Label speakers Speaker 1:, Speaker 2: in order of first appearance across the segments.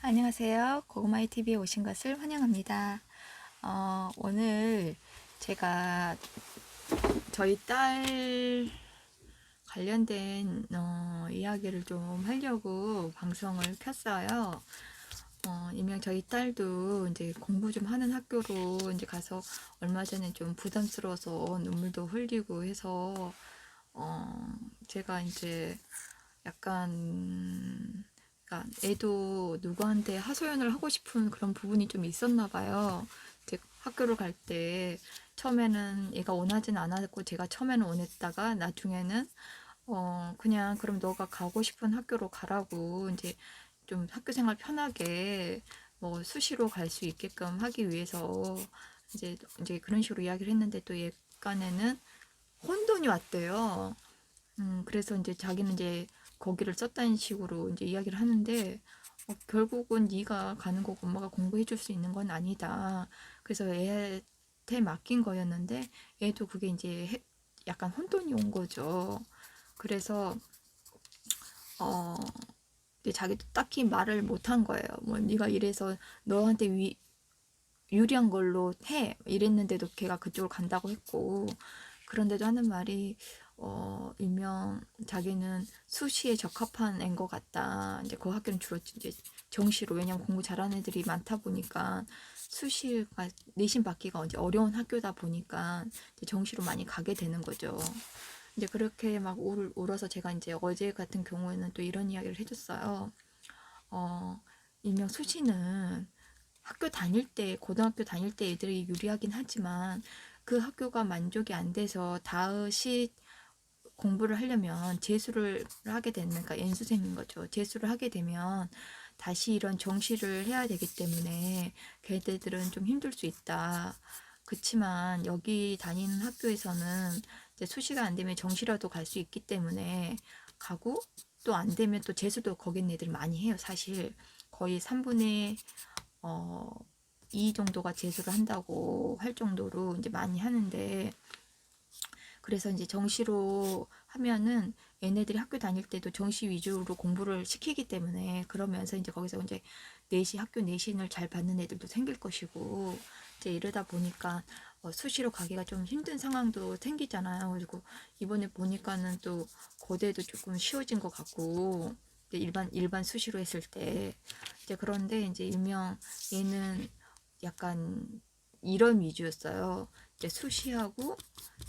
Speaker 1: 안녕하세요. 고구마이 TV에 오신 것을 환영합니다. 오늘 제가 저희 딸 관련된 이야기를 좀 하려고 방송을 켰어요. 이명 저희 딸도 이제 공부 좀 하는 학교로 이제 가서 얼마 전에 좀 부담스러워서 눈물도 흘리고 해서 제가 이제 약간 그러니까 애도 누구한테 하소연을 하고 싶은 그런 부분이 좀 있었나 봐요. 이제 학교를 갈 때 처음에는 얘가 원하진 않았고 제가 처음에는 원했다가 나중에는 그냥 그럼 너가 가고 싶은 학교로 가라고 이제 좀 학교 생활 편하게 뭐 수시로 갈 수 있게끔 하기 위해서 이제 그런 식으로 이야기를 했는데 또 얘간에는 혼돈이 왔대요. 그래서 이제 자기는 이제 거기를 썼다는 식으로 이제 이야기를 하는데 결국은 네가 가는 거고 엄마가 공부해 줄 수 있는 건 아니다. 그래서 애한테 맡긴 거였는데 애도 그게 이제 약간 혼돈이 온 거죠. 그래서 어 이제 자기도 딱히 말을 못 한 거예요. 뭐 네가 이래서 너한테 유리한 걸로 해 이랬는데도 걔가 그쪽으로 간다고 했고 그런데도 하는 말이 일명 자기는 수시에 적합한 애인 것 같다. 이제 그 학교는 주로 이제 정시로 왜냐면 공부 잘하는 애들이 많다 보니까 수시가 내신 받기가 이제 어려운 학교다 보니까 이제 정시로 많이 가게 되는 거죠. 이제 그렇게 막 울어서 제가 이제 어제 같은 경우에는 또 이런 이야기를 해줬어요. 일명 수시는 학교 다닐 때, 고등학교 다닐 때 애들이 유리하긴 하지만 그 학교가 만족이 안 돼서 다시 공부를 하려면 재수를 하게 되는, 그러니까 연수생인 거죠. 재수를 하게 되면 다시 이런 정시를 해야 되기 때문에 걔네들은 좀 힘들 수 있다. 그치만 여기 다니는 학교에서는 이제 수시가 안 되면 정시라도 갈 수 있기 때문에 가고 또 안 되면 또 재수도 거긴 애들 많이 해요. 사실 거의 3분의 2 정도가 재수를 한다고 할 정도로 이제 많이 하는데 그래서 이제 정시로 하면은 얘네들이 학교 다닐 때도 정시 위주로 공부를 시키기 때문에 그러면서 이제 거기서 이제 학교 내신을 잘 받는 애들도 생길 것이고 이제 이러다 보니까 수시로 가기가 좀 힘든 상황도 생기잖아요. 그리고 이번에 보니까는 또 고대도 조금 쉬워진 것 같고 일반 수시로 했을 때 이제 그런데 이제 일명 얘는 약간 이런 위주였어요. 이제 수시하고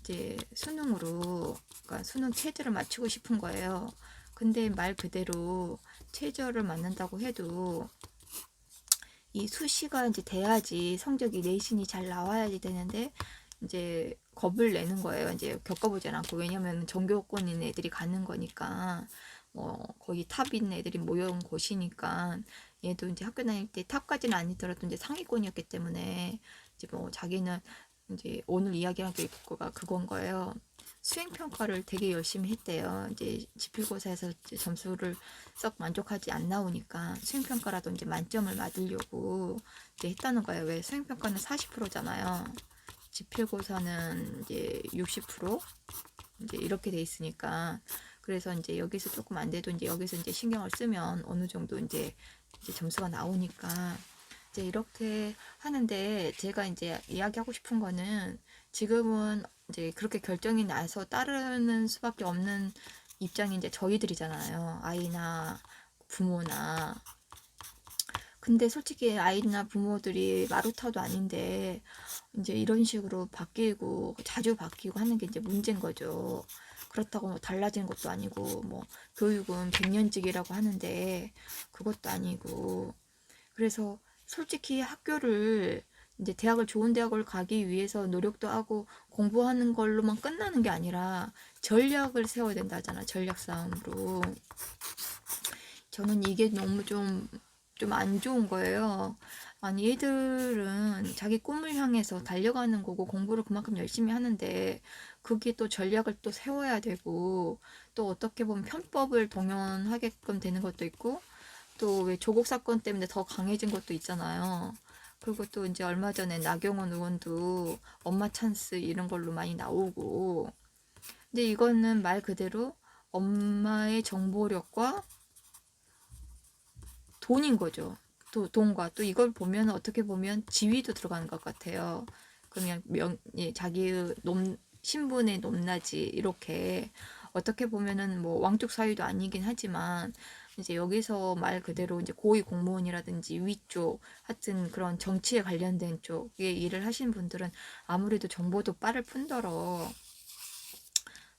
Speaker 1: 이제 수능으로 그러니까 수능 최저를 맞추고 싶은 거예요. 근데 말 그대로 최저를 맞는다고 해도 이 수시가 이제 돼야지 성적이 내신이 잘 나와야지 되는데 이제 겁을 내는 거예요. 이제 겪어보진 않고 왜냐면 전교권인 애들이 가는 거니까 거의 탑인 애들이 모여온 곳이니까 얘도 이제 학교 다닐 때 탑까지는 아니더라도 이제 상위권이었기 때문에 이제 뭐 자기는 이제 오늘 이야기할 게가 그건 거예요. 수행평가를 되게 열심히 했대요. 이제 지필고사에서 이제 점수를 썩 만족하지 안 나오니까 수행평가라도 이제 만점을 맞으려고 이제 했다는 거예요. 왜 수행평가는 40%잖아요. 지필고사는 이제 60% 이제 이렇게 돼 있으니까 그래서 이제 여기서 조금 안 돼도 이제 여기서 이제 신경을 쓰면 어느 정도 이제 점수가 나오니까 이제 이렇게 하는데 제가 이제 이야기하고 싶은 거는 지금은 이제 그렇게 결정이 나서 따르는 수밖에 없는 입장이 이제 저희들이잖아요. 아이나 부모나. 근데 솔직히 아이나 부모들이 마루타도 아닌데 이제 이런 식으로 바뀌고 자주 바뀌고 하는 게 이제 문제인 거죠. 그렇다고 뭐 달라진 것도 아니고 뭐 교육은 100년직이라고 하는데 그것도 아니고 그래서 솔직히 학교를 이제 대학을 좋은 대학을 가기 위해서 노력도 하고 공부하는 걸로만 끝나는 게 아니라 전략을 세워야 된다 하잖아. 전략 싸움으로. 저는 이게 너무 좀 안 좋은 거예요. 아니, 얘들은 자기 꿈을 향해서 달려가는 거고 공부를 그만큼 열심히 하는데 그게 또 전략을 또 세워야 되고 또 어떻게 보면 편법을 동원하게끔 되는 것도 있고 또 왜 조국 사건 때문에 더 강해진 것도 있잖아요. 그리고 또 이제 얼마 전에 나경원 의원도 엄마 찬스 이런 걸로 많이 나오고 근데 이거는 말 그대로 엄마의 정보력과 돈인 거죠. 돈과 또 이걸 보면 어떻게 보면 지위도 들어가는 것 같아요. 그냥 자기의 신분의 높낮이 이렇게 어떻게 보면은 뭐 왕족 사위도 아니긴 하지만 이제 여기서 말 그대로 이제 고위 공무원이라든지 위쪽 하여튼 그런 정치에 관련된 쪽에 일을 하시는 분들은 아무래도 정보도 빠를 뿐더러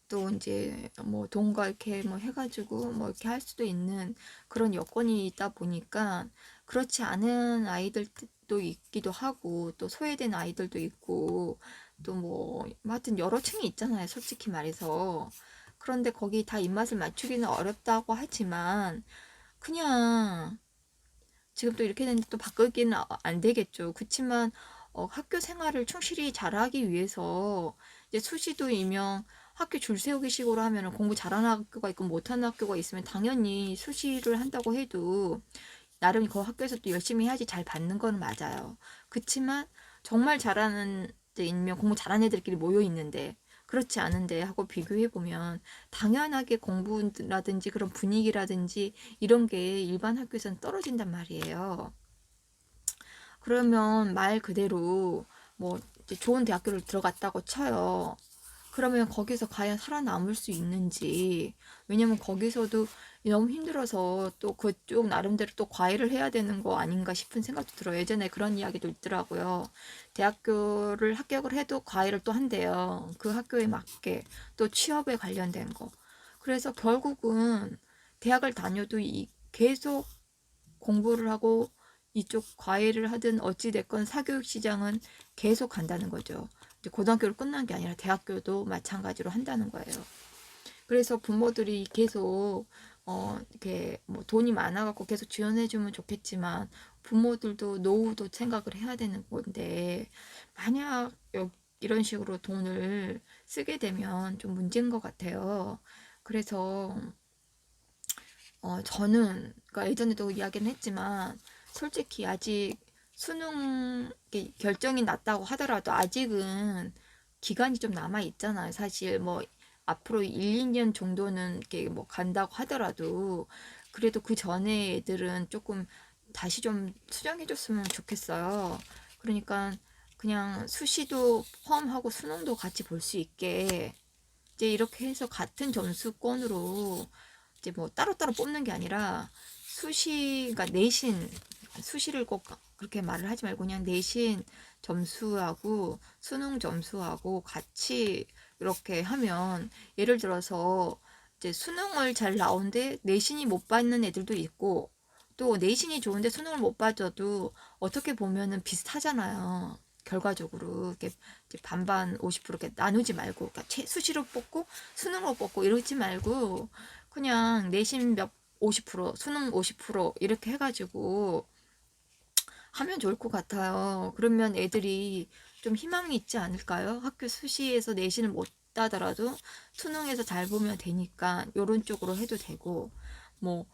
Speaker 1: 또 이제 뭐 돈과 이렇게 뭐 해가지고 뭐 이렇게 할 수도 있는 그런 여건이 있다 보니까 그렇지 않은 아이들도 있기도 하고 또 소외된 아이들도 있고 또 뭐 하여튼 여러 층이 있잖아요, 솔직히 말해서. 그런데 거기 다 입맛을 맞추기는 어렵다고 하지만 그냥 지금 또 이렇게 됐는데 또 바꾸기는 안 되겠죠. 그렇지만 학교 생활을 충실히 잘하기 위해서 이제 수시도 일명 학교 줄 세우기 식으로 하면 공부 잘하는 학교가 있고 못하는 학교가 있으면 당연히 수시를 한다고 해도 나름 그 학교에서 또 열심히 해야지 잘 받는 건 맞아요. 그렇지만 정말 잘하는 이제 일명 공부 잘하는 애들끼리 모여 있는데 그렇지 않은데 하고 비교해 보면 당연하게 공부라든지 그런 분위기라든지 이런 게 일반 학교에서는 떨어진단 말이에요. 그러면 말 그대로 뭐 이제 좋은 대학교를 들어갔다고 쳐요. 그러면 거기서 과연 살아남을 수 있는지. 왜냐면 거기서도 너무 힘들어서 또 그쪽 나름대로 또 과외를 해야 되는 거 아닌가 싶은 생각도 들어요. 예전에 그런 이야기도 있더라고요. 대학교를 합격을 해도 과외를 또 한대요. 그 학교에 맞게 또 취업에 관련된 거. 그래서 결국은 대학을 다녀도 계속 공부를 하고 이쪽 과외를 하든 어찌됐건 사교육 시장은 계속 간다는 거죠. 이제 고등학교를 끝난 게 아니라 대학교도 마찬가지로 한다는 거예요. 그래서 부모들이 계속 이렇게 뭐 돈이 많아갖고 계속 지원해주면 좋겠지만 부모들도 노후도 생각을 해야 되는 건데 만약 이런 식으로 돈을 쓰게 되면 좀 문제인 것 같아요. 그래서 저는 그러니까 예전에도 이야기는 했지만 솔직히 아직 수능 결정이 났다고 하더라도 아직은 기간이 좀 남아 있잖아요. 사실 뭐 앞으로 1, 2년 정도는 이렇게 뭐 간다고 하더라도 그래도 그 전에 애들은 조금 다시 좀 수정해 줬으면 좋겠어요. 그러니까 그냥 수시도 포함하고 수능도 같이 볼 수 있게 이제 이렇게 해서 같은 점수권으로 이제 뭐 따로따로 뽑는 게 아니라 수시가 내신 수시를 꼭 그렇게 말을 하지 말고 그냥 내신 점수하고 수능 점수하고 같이 이렇게 하면 예를 들어서 이제 수능을 잘 나오는데 내신이 못 받는 애들도 있고 또 내신이 좋은데 수능을 못 받아도 어떻게 보면은 비슷하잖아요. 결과적으로 이렇게 반반 50% 이렇게 나누지 말고 그러니까 수시로 뽑고 수능으로 뽑고 이러지 말고 그냥 내신 몇 50% 수능 50% 이렇게 해가지고 하면 좋을 것 같아요. 그러면 애들이 좀 희망이 있지 않을까요? 학교 수시에서 내신을 못 따더라도 수능에서 잘 보면 되니까 요런 쪽으로 해도 되고 뭐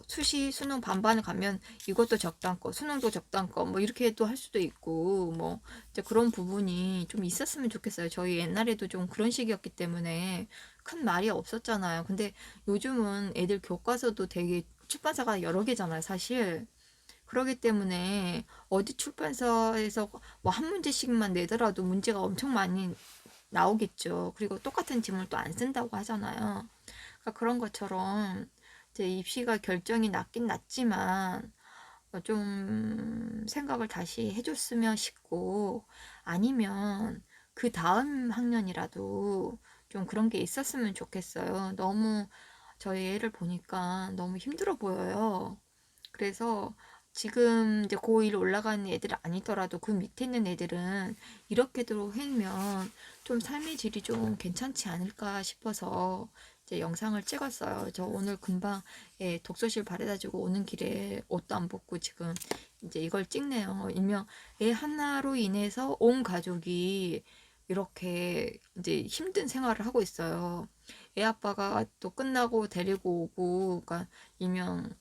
Speaker 1: 수시 수능 반반을 가면 이것도 적당 거 수능도 적당 거 뭐 이렇게 또 할 수도 있고 뭐 이제 그런 부분이 좀 있었으면 좋겠어요. 저희 옛날에도 좀 그런 식이었기 때문에 큰 말이 없었잖아요. 근데 요즘은 애들 교과서도 되게 출판사가 여러 개잖아요, 사실. 그러기 때문에 어디 출판사에서 뭐 한 문제씩만 내더라도 문제가 엄청 많이 나오겠죠. 그리고 똑같은 지문을 또 안 쓴다고 하잖아요. 그러니까 그런 것처럼 이제 입시가 결정이 났긴 났지만 좀 생각을 다시 해줬으면 싶고 아니면 그 다음 학년이라도 좀 그런 게 있었으면 좋겠어요. 너무 저희 애를 보니까 너무 힘들어 보여요. 그래서 지금 이제 고1 올라가는 애들 아니더라도 그 밑에 있는 애들은 이렇게도 하면 좀 삶의 질이 좀 괜찮지 않을까 싶어서 이제 영상을 찍었어요. 저 오늘 금방 독서실 바래다 주고 오는 길에 옷도 안 벗고 지금 이제 이걸 찍네요. 일명 애 하나로 인해서 온 가족이 이렇게 이제 힘든 생활을 하고 있어요. 애 아빠가 또 끝나고 데리고 오고, 그러니까 일명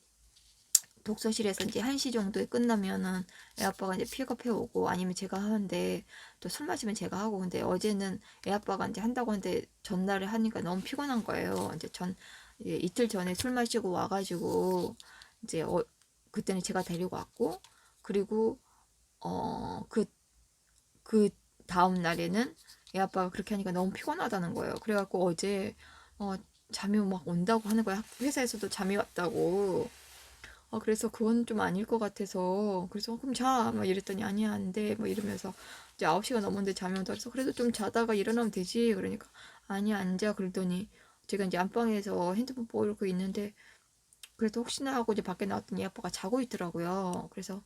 Speaker 1: 독서실에서 이제 1시 정도에 끝나면은 애 아빠가 이제 픽업해 오고 아니면 제가 하는데 또 술 마시면 제가 하고 근데 어제는 애 아빠가 이제 한다고 하는데 전날에 하니까 너무 피곤한 거예요. 이제 이틀 전에 술 마시고 와가지고 이제 그때는 제가 데리고 왔고, 그리고 그 다음 날에는 애 아빠가 그렇게 하니까 너무 피곤하다는 거예요. 그래갖고 어제 어, 잠이 막 온다고 하는 거야. 회사에서도 잠이 왔다고. 그래서 그건 좀 아닐 것 같아서 그래서 그럼 자 막 이랬더니 아니야 안 돼 막 이러면서 이제 9시가 넘었는데 잠이 온다 그래서 그래도 좀 자다가 일어나면 되지 그러니까 아니야 안 자 그러더니 제가 이제 안방에서 핸드폰 보고 있는데 그래도 혹시나 하고 이제 밖에 나왔더니 아빠가 자고 있더라고요. 그래서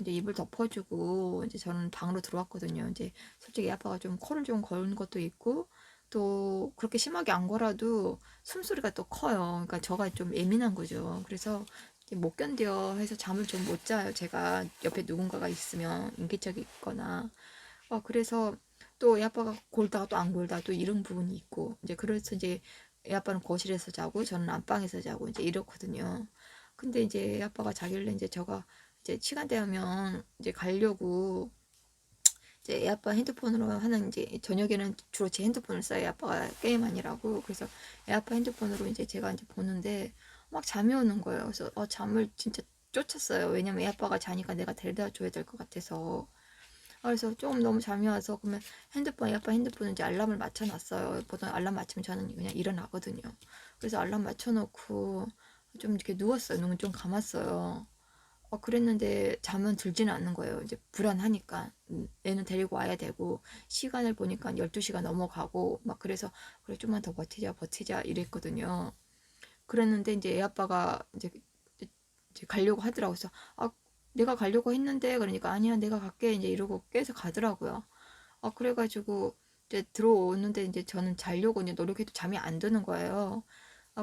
Speaker 1: 이제 이불 덮어주고 이제 저는 방으로 들어왔거든요. 이제 솔직히 아빠가 좀 코를 좀 고는 것도 있고 또 그렇게 심하게 안 거라도 숨소리가 또 커요. 그러니까 저가 좀 예민한 거죠. 그래서 이제 못 견뎌 해서 잠을 좀 못 자요. 제가 옆에 누군가가 있으면 인기척이 있거나. 그래서 또 애 아빠가 골다가 또 안 골다 또 이런 부분이 있고 이제 그래서 이제 애 아빠는 거실에서 자고 저는 안방에서 자고 이제 이렇거든요. 근데 이제 애 아빠가 자길래 이제 저가 이제 시간 되면 이제 가려고 이제 애 아빠 핸드폰으로 하는 이제 저녁에는 주로 제 핸드폰을 써요. 애 아빠가 게임 아니라고. 그래서 애 아빠 핸드폰으로 이제 제가 이제 보는데 막 잠이 오는 거예요. 그래서 잠을 진짜 쫓았어요. 왜냐면 애 아빠가 자니까 내가 데려다 줘야 될 것 같아서. 그래서 조금 너무 잠이 와서 그러면 애 아빠 핸드폰은 이제 알람을 맞춰놨어요. 보통 알람 맞추면 저는 그냥 일어나거든요. 그래서 알람 맞춰놓고 좀 이렇게 누웠어요. 눈을 좀 감았어요. 그랬는데 잠은 들지는 않는 거예요. 이제 불안하니까 애는 데리고 와야 되고 시간을 보니까 12시가 넘어가고 막 그래서 그래 좀만 더 버티자 이랬거든요. 그랬는데 이제 애 아빠가 이제 가려고 하더라고요. 그래서 내가 가려고 했는데 그러니까 아니야 내가 갈게 이제 이러고 깨서 가더라고요. 그래가지고 이제 들어오는데 이제 저는 자려고 이제 노력해도 잠이 안 드는 거예요.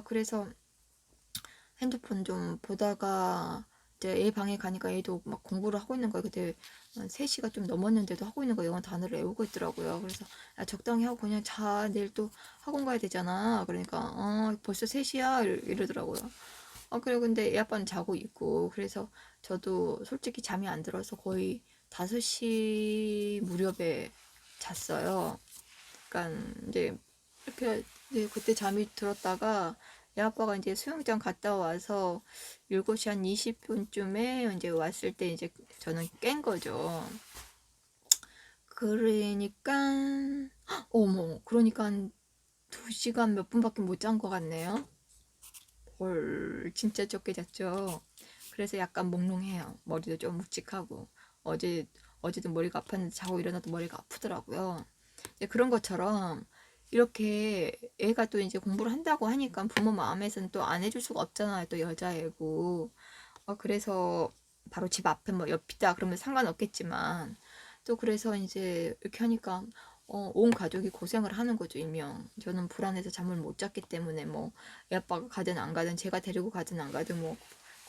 Speaker 1: 그래서 핸드폰 좀 보다가 이제 애 방에 가니까 애도 막 공부를 하고 있는 거예요. 그때 3시가 좀 넘었는데도 하고 있는 거예요. 영어 단어를 외우고 있더라고요. 그래서 야, 적당히 하고 그냥 자. 내일 또 학원 가야 되잖아. 그러니까 벌써 3시야 이러더라고요. 그래 근데 애 아빠는 자고 있고 그래서 저도 솔직히 잠이 안 들어서 거의 5시 무렵에 잤어요. 그러니까 이제 이렇게 이제 그때 잠이 들었다가 애 아빠가 이제 수영장 갔다 와서 7시 한 20분쯤에 이제 왔을 때 이제 저는 깬 거죠. 그러니까 어머 그러니까 한 2시간 몇 분밖에 못 잔 것 같네요. 헐 진짜 적게 잤죠. 그래서 약간 몽롱해요. 머리도 좀 묵직하고 어제 어제도 머리가 아팠는데 자고 일어나도 머리가 아프더라고요. 그런 것처럼 이렇게 애가 또 이제 공부를 한다고 하니까 부모 마음에서는 또 안 해줄 수가 없잖아요. 또 여자애고. 그래서 바로 집 앞에 뭐 옆이다 그러면 상관없겠지만 또 그래서 이제 이렇게 하니까 온 가족이 고생을 하는 거죠, 일명. 저는 불안해서 잠을 못 잤기 때문에 뭐 애 아빠가 가든 안 가든 제가 데리고 가든 안 가든 뭐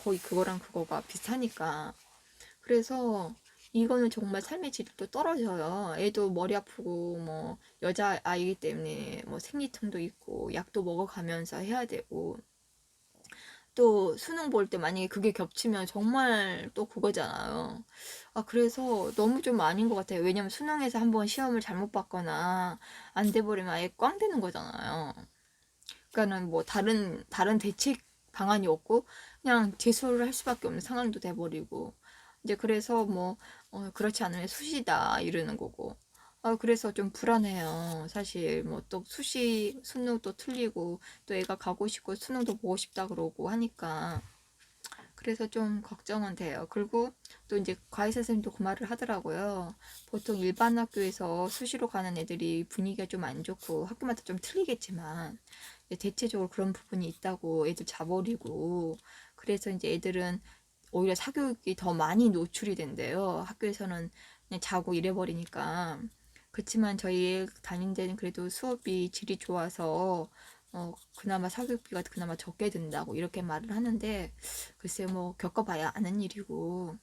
Speaker 1: 거의 그거랑 그거가 비슷하니까. 그래서 이거는 정말 삶의 질도 떨어져요. 애도 머리 아프고 뭐 여자 아이기 때문에 뭐 생리통도 있고 약도 먹어가면서 해야 되고 또 수능 볼 때 만약에 그게 겹치면 정말 또 그거잖아요. 그래서 너무 좀 아닌 것 같아요. 왜냐면 수능에서 한번 시험을 잘못 봤거나 안 돼 버리면 아예 꽝 되는 거잖아요. 그러니까는 뭐 다른 대책 방안이 없고 그냥 재수를 할 수밖에 없는 상황도 돼버리고 이제 그래서 뭐 그렇지 않으면 수시다 이러는 거고 그래서 좀 불안해요. 사실 뭐 또 수능도 틀리고 또 애가 가고 싶고 수능도 보고 싶다 그러고 하니까 그래서 좀 걱정은 돼요. 그리고 또 이제 과외 선생님도 그 말을 하더라고요. 보통 일반 학교에서 수시로 가는 애들이 분위기가 좀 안 좋고 학교마다 좀 틀리겠지만 대체적으로 그런 부분이 있다고 애들 자버리고 그래서 이제 애들은 오히려 사교육이 더 많이 노출이 된대요. 학교에서는 그냥 자고 이래버리니까. 그렇지만 저희 다닌 데는 그래도 수업이 질이 좋아서 그나마 사교육비가 그나마 적게 든다고 이렇게 말을 하는데 글쎄 뭐 겪어봐야 아는 일이고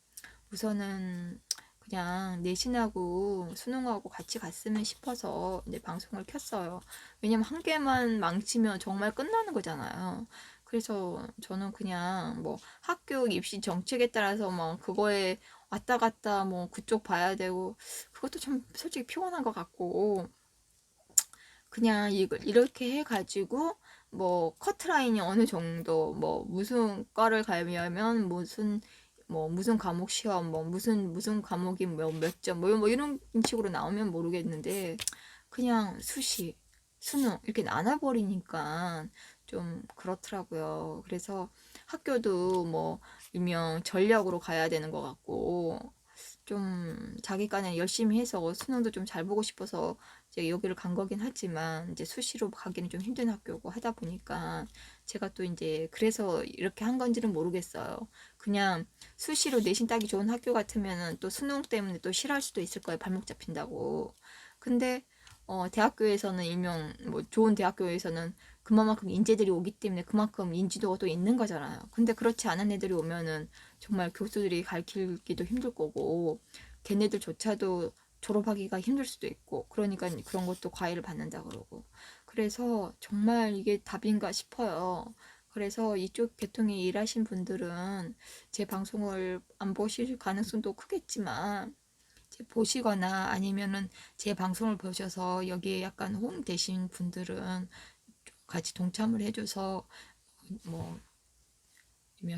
Speaker 1: 우선은 그냥 내신하고 수능하고 같이 갔으면 싶어서 이제 방송을 켰어요. 왜냐면 한 개만 망치면 정말 끝나는 거잖아요. 그래서 저는 그냥 뭐 학교 입시 정책에 따라서 뭐 그거에 왔다 갔다 뭐 그쪽 봐야 되고 그것도 참 솔직히 피곤한 것 같고 그냥 이걸 이렇게 해가지고 뭐 커트라인이 어느 정도 뭐 무슨 과를 가려면 무슨 과목 시험 뭐 무슨 과목이 몇 점 뭐 이런 식으로 나오면 모르겠는데 그냥 수시 수능 이렇게 나눠버리니까 좀 그렇더라고요. 그래서 학교도 뭐 일명 전략으로 가야 되는 것 같고 좀 자기간에 열심히 해서 수능도 좀 잘 보고 싶어서 이제 여기를 간 거긴 하지만 이제 수시로 가기는 좀 힘든 학교고 하다 보니까 제가 또 이제 그래서 이렇게 한 건지는 모르겠어요. 그냥 수시로 내신 따기 좋은 학교 같으면은 또 수능 때문에 또 싫어할 수도 있을 거예요. 발목 잡힌다고. 근데 대학교에서는 일명 뭐 좋은 대학교에서는 그만큼 인재들이 오기 때문에 그만큼 인지도가 또 있는 거잖아요. 근데 그렇지 않은 애들이 오면은 정말 교수들이 가르치기도 힘들 거고 걔네들조차도 졸업하기가 힘들 수도 있고 그러니까 그런 것도 과외를 받는다 그러고 그래서 정말 이게 답인가 싶어요. 그래서 이쪽 계통에 일하신 분들은 제 방송을 안 보실 가능성도 크겠지만 보시거나 아니면은 제 방송을 보셔서 여기에 약간 호응되신 분들은 같이 동참을 해줘서 뭐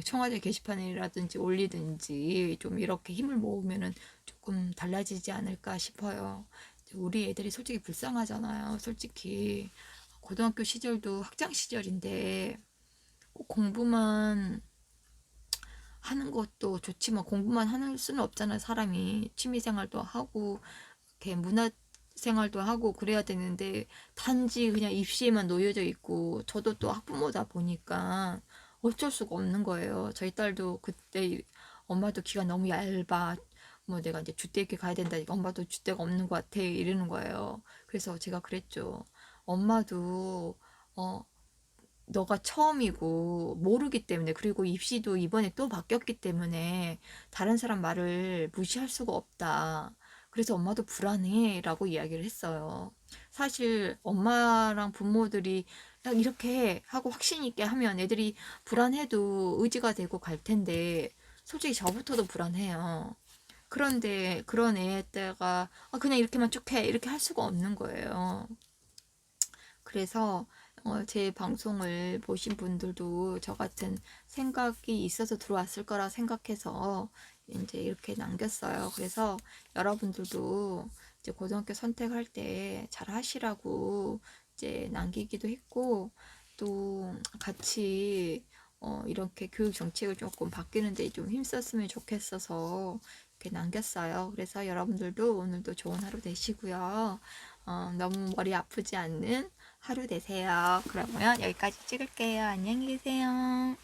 Speaker 1: 청와대 게시판이라든지 올리든지 좀 이렇게 힘을 모으면은 조금 달라지지 않을까 싶어요. 우리 애들이 솔직히 불쌍하잖아요. 솔직히 고등학교 시절도 학창 시절인데 꼭 공부만 하는 것도 좋지만 공부만 하는 수는 없잖아요. 사람이 취미생활도 하고 이렇게 문화생활도 하고 그래야 되는데 단지 그냥 입시에만 놓여져 있고 저도 또 학부모다 보니까 어쩔 수가 없는 거예요. 저희 딸도 그때 엄마도 기가 너무 얇아. 뭐 내가 이제 주대학교 가야 된다니까 엄마도 주대가 없는 것 같아 이러는 거예요. 그래서 제가 그랬죠. 엄마도 어 너가 처음이고 모르기 때문에 그리고 입시도 이번에 또 바뀌었기 때문에 다른 사람 말을 무시할 수가 없다. 그래서 엄마도 불안해 라고 이야기를 했어요. 사실 엄마랑 부모들이 이렇게 하고 확신 있게 하면 애들이 불안해도 의지가 되고 갈 텐데 솔직히 저부터도 불안해요. 그런데 그런 애에다가 그냥 이렇게만 쭉 해 이렇게 할 수가 없는 거예요. 그래서 제 방송을 보신 분들도 저 같은 생각이 있어서 들어왔을 거라 생각해서 이제 이렇게 남겼어요. 그래서 여러분들도 이제 고등학교 선택할 때 잘 하시라고 이제 남기기도 했고 또 같이 이렇게 교육 정책을 조금 바뀌는데 좀 힘썼으면 좋겠어서 이렇게 남겼어요. 그래서 여러분들도 오늘도 좋은 하루 되시고요. 너무 머리 아프지 않는 하루 되세요. 그러면 여기까지 찍을게요. 안녕히 계세요.